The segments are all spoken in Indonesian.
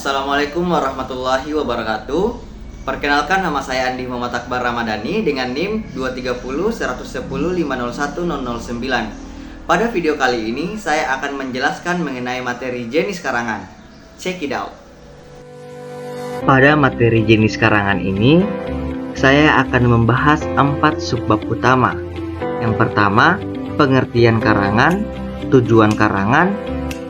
Assalamualaikum warahmatullahi wabarakatuh. Perkenalkan, nama saya Andi Muhammad Akbar Ramadhani dengan NIM 23011010009. Pada video kali ini saya akan menjelaskan mengenai materi jenis karangan. Check it out. Pada materi jenis karangan ini, saya akan membahas 4 subbab utama. Yang pertama, pengertian karangan, tujuan karangan,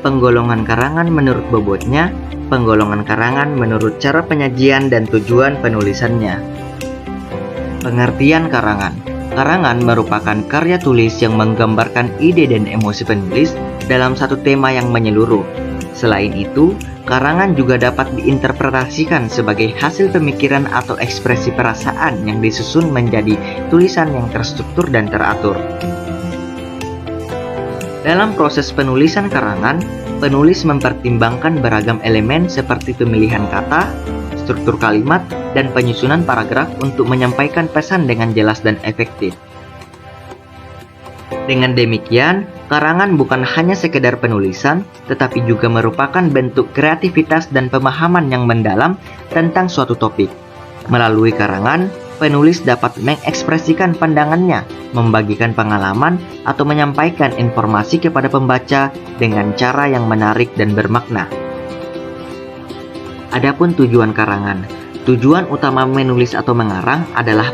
penggolongan karangan menurut bobotnya, penggolongan karangan menurut cara penyajian dan tujuan penulisannya. Pengertian karangan. Karangan merupakan karya tulis yang menggambarkan ide dan emosi penulis dalam satu tema yang menyeluruh. Selain itu, karangan juga dapat diinterpretasikan sebagai hasil pemikiran atau ekspresi perasaan yang disusun menjadi tulisan yang terstruktur dan teratur. Dalam proses penulisan karangan, penulis mempertimbangkan beragam elemen seperti pemilihan kata, struktur kalimat, dan penyusunan paragraf untuk menyampaikan pesan dengan jelas dan efektif. Dengan demikian, karangan bukan hanya sekedar penulisan, tetapi juga merupakan bentuk kreativitas dan pemahaman yang mendalam tentang suatu topik. Melalui karangan, penulis dapat mengekspresikan pandangannya, membagikan pengalaman, atau menyampaikan informasi kepada pembaca dengan cara yang menarik dan bermakna. Adapun tujuan karangan, tujuan utama menulis atau mengarang adalah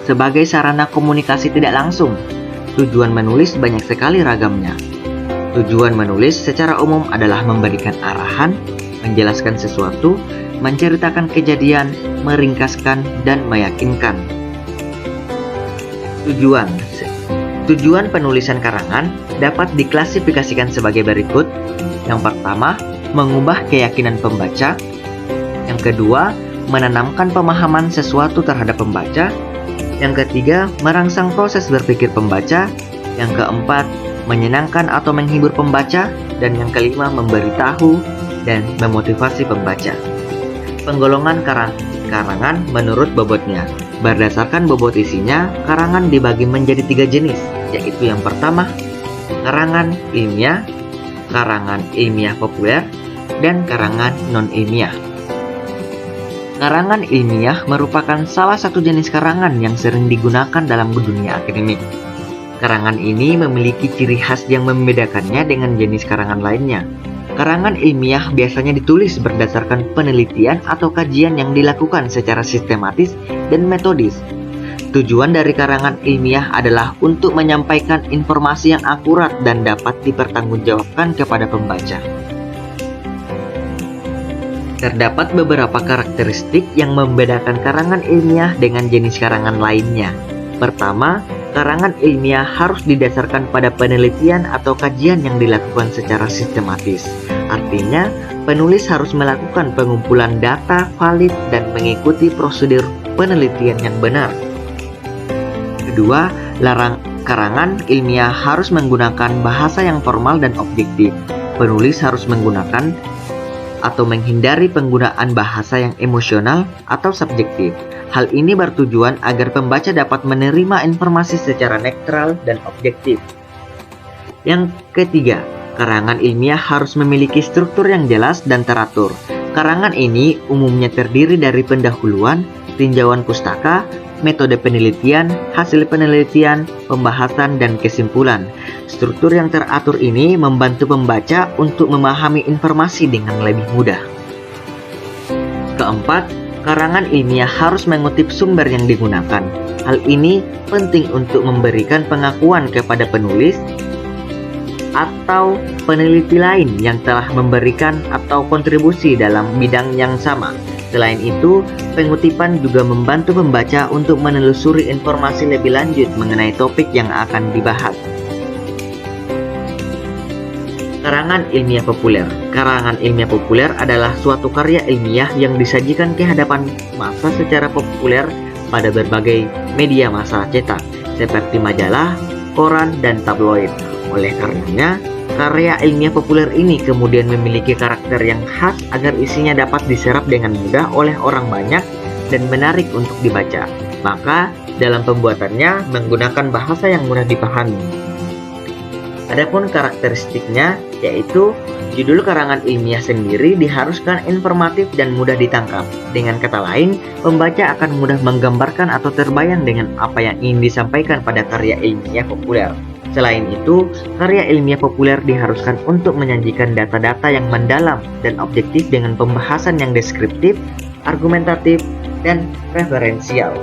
sebagai sarana komunikasi tidak langsung. Tujuan menulis banyak sekali ragamnya. Tujuan menulis secara umum adalah memberikan arahan, menjelaskan sesuatu, menceritakan kejadian, meringkaskan, dan meyakinkan. Tujuan penulisan karangan dapat diklasifikasikan sebagai berikut. Yang pertama, mengubah keyakinan pembaca. Yang kedua, menanamkan pemahaman sesuatu terhadap pembaca. Yang ketiga, merangsang proses berpikir pembaca. Yang keempat, menyenangkan atau menghibur pembaca. Dan yang kelima, memberitahu dan memotivasi pembaca. Penggolongan karangan menurut bobotnya. Berdasarkan bobot isinya, karangan dibagi menjadi 3 jenis, yaitu yang pertama, karangan ilmiah populer, dan karangan non-ilmiah. Karangan ilmiah merupakan salah satu jenis karangan yang sering digunakan dalam dunia akademik. Karangan ini memiliki ciri khas yang membedakannya dengan jenis karangan lainnya. Karangan ilmiah biasanya ditulis berdasarkan penelitian atau kajian yang dilakukan secara sistematis dan metodis. Tujuan dari karangan ilmiah adalah untuk menyampaikan informasi yang akurat dan dapat dipertanggungjawabkan kepada pembaca. Terdapat beberapa karakteristik yang membedakan karangan ilmiah dengan jenis karangan lainnya. Pertama, karangan ilmiah harus didasarkan pada penelitian atau kajian yang dilakukan secara sistematis. Artinya, penulis harus melakukan pengumpulan data valid dan mengikuti prosedur penelitian yang benar. Kedua, karangan ilmiah harus menggunakan bahasa yang formal dan objektif. Penulis harus menggunakan atau menghindari penggunaan bahasa yang emosional atau subjektif. Hal ini bertujuan agar pembaca dapat menerima informasi secara netral dan objektif. Yang ketiga, karangan ilmiah harus memiliki struktur yang jelas dan teratur. Karangan ini umumnya terdiri dari pendahuluan, tinjauan pustaka, metode penelitian, hasil penelitian, pembahasan, dan kesimpulan. Struktur yang teratur ini membantu pembaca untuk memahami informasi dengan lebih mudah. Keempat, karangan ilmiah harus mengutip sumber yang digunakan. Hal ini penting untuk memberikan pengakuan kepada penulis atau peneliti lain yang telah memberikan atau kontribusi dalam bidang yang sama. Selain itu, pengutipan juga membantu pembaca untuk menelusuri informasi lebih lanjut mengenai topik yang akan dibahas. Karangan ilmiah populer. Karangan ilmiah populer adalah suatu karya ilmiah yang disajikan ke hadapan massa secara populer pada berbagai media massa cetak, seperti majalah, koran, dan tabloid. Oleh karenanya, karya ilmiah populer ini kemudian memiliki karakter yang khas agar isinya dapat diserap dengan mudah oleh orang banyak dan menarik untuk dibaca. Maka, dalam pembuatannya menggunakan bahasa yang mudah dipahami. Adapun karakteristiknya, yaitu judul karangan ilmiah sendiri diharuskan informatif dan mudah ditangkap. Dengan kata lain, pembaca akan mudah menggambarkan atau terbayang dengan apa yang ingin disampaikan pada karya ilmiah populer. Selain itu, karya ilmiah populer diharuskan untuk menyajikan data-data yang mendalam dan objektif dengan pembahasan yang deskriptif, argumentatif, dan referensial.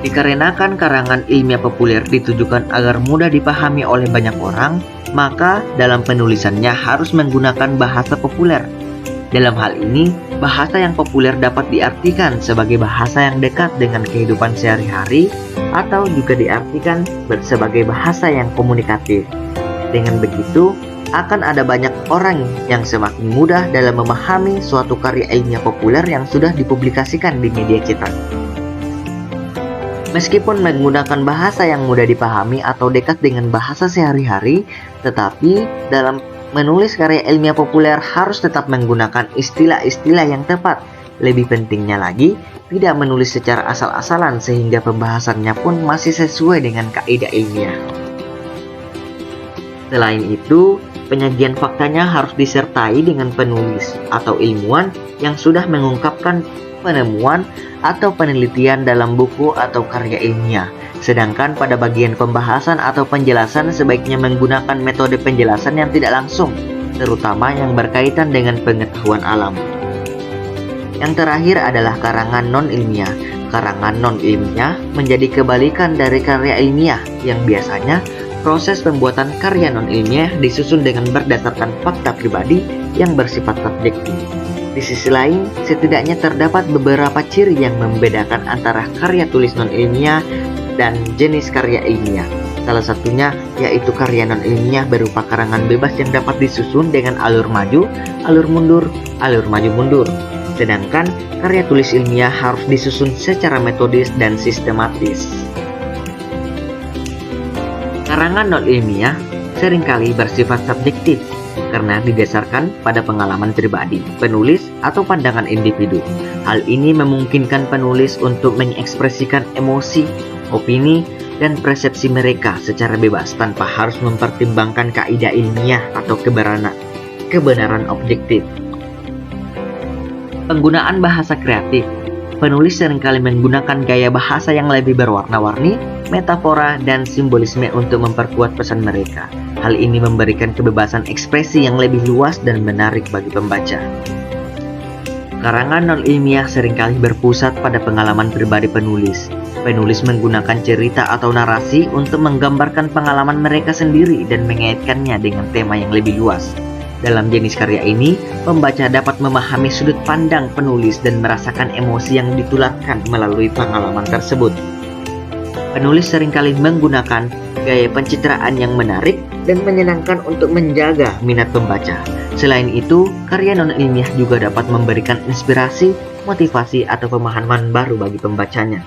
Dikarenakan karangan ilmiah populer ditujukan agar mudah dipahami oleh banyak orang, maka dalam penulisannya harus menggunakan bahasa populer. Dalam hal ini, bahasa yang populer dapat diartikan sebagai bahasa yang dekat dengan kehidupan sehari-hari atau juga diartikan sebagai bahasa yang komunikatif. Dengan begitu, akan ada banyak orang yang semakin mudah dalam memahami suatu karya ilmiah populer yang sudah dipublikasikan di media cetak. Meskipun menggunakan bahasa yang mudah dipahami atau dekat dengan bahasa sehari-hari, tetapi dalam menulis karya ilmiah populer harus tetap menggunakan istilah-istilah yang tepat. Lebih pentingnya lagi, tidak menulis secara asal-asalan sehingga pembahasannya pun masih sesuai dengan kaidah ilmiah. Selain itu, penyajian faktanya harus disertai dengan penulis atau ilmuwan yang sudah mengungkapkan penemuan atau penelitian dalam buku atau karya ilmiah. Sedangkan pada bagian pembahasan atau penjelasan sebaiknya menggunakan metode penjelasan yang tidak langsung, terutama yang berkaitan dengan pengetahuan alam. Yang terakhir adalah karangan non-ilmiah. Karangan non-ilmiah menjadi kebalikan dari karya ilmiah yang biasanya proses pembuatan karya non-ilmiah disusun dengan berdasarkan fakta pribadi yang bersifat subjektif. Di sisi lain, setidaknya terdapat beberapa ciri yang membedakan antara karya tulis non-ilmiah dan jenis karya ilmiah. Salah satunya yaitu karya non-ilmiah berupa karangan bebas yang dapat disusun dengan alur maju, alur mundur, alur maju mundur. Sedangkan karya tulis ilmiah harus disusun secara metodis dan sistematis. Karangan non-ilmiah seringkali bersifat subjektif karena didasarkan pada pengalaman pribadi, penulis, atau pandangan individu. Hal ini memungkinkan penulis untuk mengekspresikan emosi, opini, dan persepsi mereka secara bebas tanpa harus mempertimbangkan kaidah ilmiah atau kebenaran objektif. Penggunaan bahasa kreatif. Penulis seringkali menggunakan gaya bahasa yang lebih berwarna-warni, metafora, dan simbolisme untuk memperkuat pesan mereka. Hal ini memberikan kebebasan ekspresi yang lebih luas dan menarik bagi pembaca. Karangan non-ilmiah seringkali berpusat pada pengalaman pribadi penulis. Penulis menggunakan cerita atau narasi untuk menggambarkan pengalaman mereka sendiri dan mengaitkannya dengan tema yang lebih luas. Dalam jenis karya ini, pembaca dapat memahami sudut pandang penulis dan merasakan emosi yang ditularkan melalui pengalaman tersebut. Penulis seringkali menggunakan gaya pencitraan yang menarik dan menyenangkan untuk menjaga minat pembaca. Selain itu, karya non-ilmiah juga dapat memberikan inspirasi, motivasi, atau pemahaman baru bagi pembacanya.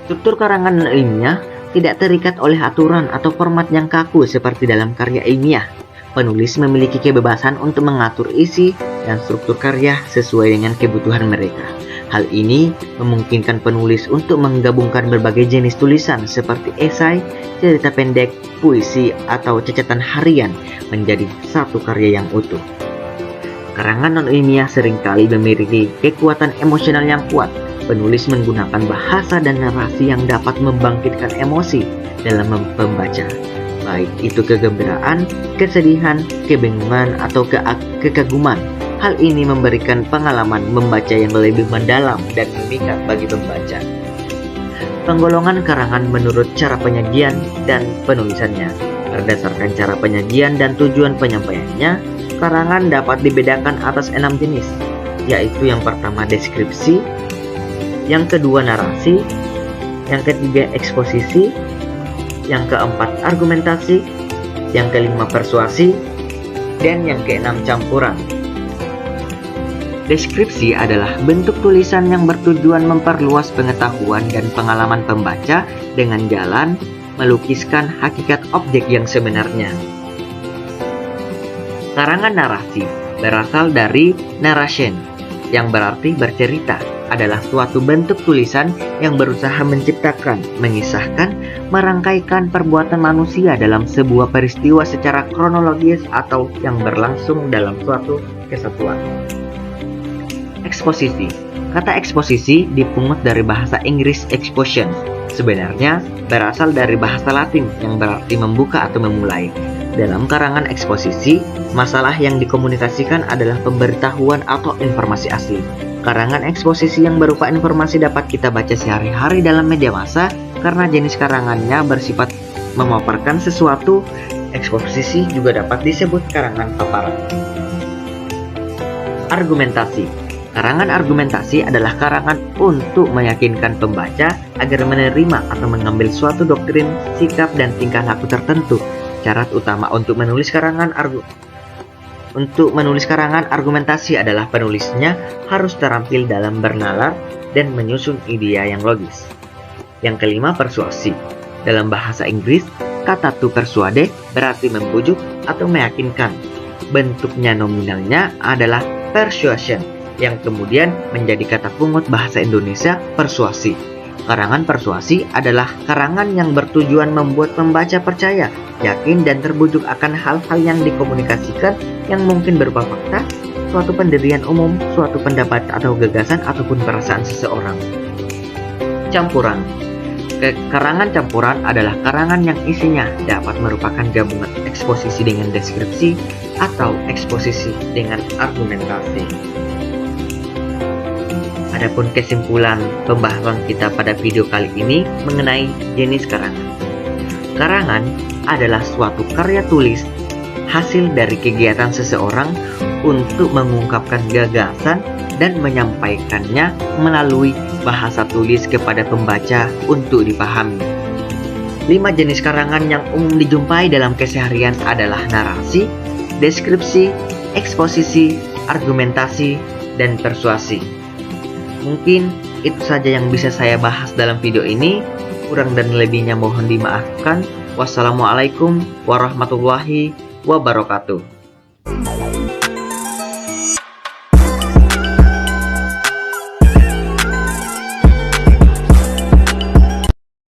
Struktur karangan non-ilmiah tidak terikat oleh aturan atau format yang kaku seperti dalam karya ilmiah. Penulis memiliki kebebasan untuk mengatur isi dan struktur karya sesuai dengan kebutuhan mereka. Hal ini memungkinkan penulis untuk menggabungkan berbagai jenis tulisan seperti esai, cerita pendek, puisi, atau catatan harian menjadi satu karya yang utuh. Karangan non-ilmiah seringkali memiliki kekuatan emosional yang kuat. Penulis menggunakan bahasa dan narasi yang dapat membangkitkan emosi dalam pembaca, baik itu kegembiraan, kesedihan, kebingungan, atau kekaguman. Hal ini memberikan pengalaman membaca yang lebih mendalam dan memikat bagi pembaca. Penggolongan karangan menurut cara penyajian dan penulisannya. Berdasarkan cara penyajian dan tujuan penyampaiannya, karangan dapat dibedakan atas 6 jenis, yaitu yang pertama deskripsi, yang kedua narasi, yang ketiga eksposisi, yang keempat argumentasi, yang kelima persuasi, dan yang keenam campuran. Deskripsi adalah bentuk tulisan yang bertujuan memperluas pengetahuan dan pengalaman pembaca dengan jalan melukiskan hakikat objek yang sebenarnya. Karangan narasi berasal dari narration, yang berarti bercerita. adalah suatu bentuk tulisan yang berusaha menciptakan, mengisahkan, merangkaikan perbuatan manusia dalam sebuah peristiwa secara kronologis atau yang berlangsung dalam suatu kesatuan. Eksposisi. Kata eksposisi dipungut dari bahasa Inggris exposition. Sebenarnya berasal dari bahasa Latin yang berarti membuka atau memulai. Dalam karangan eksposisi, masalah yang dikomunikasikan adalah pemberitahuan atau informasi asli. Karangan eksposisi yang berupa informasi dapat kita baca sehari-hari dalam media massa karena jenis karangannya bersifat memaparkan sesuatu. Eksposisi juga dapat disebut karangan paparan. Argumentasi. Karangan argumentasi adalah karangan untuk meyakinkan pembaca agar menerima atau mengambil suatu doktrin, sikap, dan tingkah laku tertentu. Syarat utama untuk menulis karangan argumentasi adalah penulisnya harus terampil dalam bernalar dan menyusun ide yang logis. Yang kelima, persuasi. Dalam bahasa Inggris, kata to persuade berarti membujuk atau meyakinkan. Bentuknya nominalnya adalah persuasion, yang kemudian menjadi kata pungut bahasa Indonesia persuasi. Karangan persuasi adalah karangan yang bertujuan membuat pembaca percaya, yakin, dan terbujuk akan hal-hal yang dikomunikasikan yang mungkin berupa fakta, suatu pendirian umum, suatu pendapat atau gagasan, ataupun perasaan seseorang. Campuran. Karangan campuran adalah karangan yang isinya dapat merupakan gabungan eksposisi dengan deskripsi atau eksposisi dengan argumentasi. Adapun kesimpulan pembahasan kita pada video kali ini mengenai jenis karangan. Karangan adalah suatu karya tulis hasil dari kegiatan seseorang untuk mengungkapkan gagasan dan menyampaikannya melalui bahasa tulis kepada pembaca untuk dipahami. 5 jenis karangan yang umum dijumpai dalam keseharian adalah narasi, deskripsi, eksposisi, argumentasi, dan persuasi. Mungkin itu saja yang bisa saya bahas dalam video ini. Kurang dan lebihnya mohon dimaafkan. Wassalamualaikum warahmatullahi wabarakatuh.